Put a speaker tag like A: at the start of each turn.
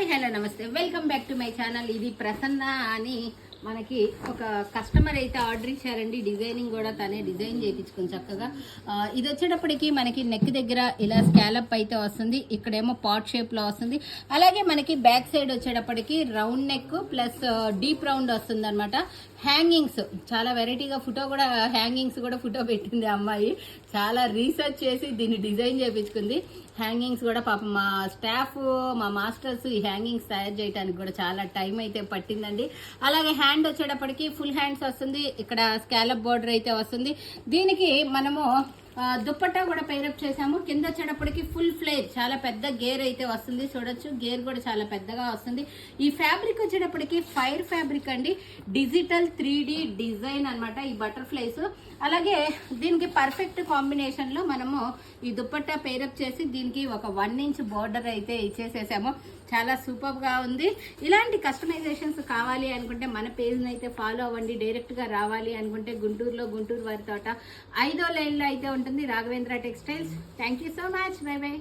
A: Hello నమస్తే, welcome back to my channel. ఇది ప్రసన్న అని మనకి ఒక కస్టమర్ అయితే ఆర్డర్ ఇచ్చారండి. డిజైనింగ్ కూడా తనే డిజైన్ చేయించుకుని చక్కగా. ఇది వచ్చేటప్పటికి మనకి నెక్ దగ్గర ఇలా స్కాలప్ అయితే వస్తుంది, ఇక్కడేమో పాట్ షేప్ లో వస్తుంది. అలాగే మనకి బ్యాక్ సైడ్ వచ్చేటప్పటికి round neck plus deep round వస్తుంది అనమాట. హ్యాంగింగ్స్ చాలా వెరైటీగా హ్యాంగింగ్స్ కూడా ఫోటో పెట్టింది అమ్మాయి. చాలా రీసెర్చ్ చేసి దీన్ని డిజైన్ చేయించుకుంది. హ్యాంగింగ్స్ కూడా పాపం మా స్టాఫ్, మా మాస్టర్స్ ఈ హ్యాంగింగ్స్ తయారు చేయడానికి కూడా చాలా టైం అయితే పట్టిందండి. అలాగే హ్యాండ్ వచ్చేటప్పటికి ఫుల్ హ్యాండ్స్ వస్తుంది, ఇక్కడ స్కాలప్ బోర్డర్ అయితే వస్తుంది. దీనికి మనము దుప్పట్టా కూడా పైరప్ చేసాము. కింద వచ్చేటప్పటికి ఫుల్ ఫ్లేర్ చాలా పెద్ద గేర్ అయితే వస్తుంది, చూడొచ్చు. గేర్ కూడా చాలా పెద్దగా వస్తుంది. ఈ ఫ్యాబ్రిక్ వచ్చేటప్పటికి ఫైర్ ఫ్యాబ్రిక్ అండి, డిజిటల్ 3D డిజైన్ అన్నమాట ఈ బటర్ఫ్లైస్. అలాగే దీనికి పర్ఫెక్ట్ కాంబినేషన్ లో మనము ఈ దుప్పట్టా పైరప్ చేసి దీనికి ఒక 1 ఇంచ్ బార్డర్ అయితే ఇచ్చేసేసాము. చాలా సూపర్ గా ఉంది. ఇలాంటి కస్టమైజేషన్స్ కావాలి అనుకుంటే మన పేజ్ అయితే ఫాలో అవ్వండి. డైరెక్ట్ గా రావాలి అనుకుంటే గుంటూరులో గుంటూరు వారి తోట 5వ లైన్ లో అయితే ఉంటుంది, Raghavendra textiles. Thank you so much. By by.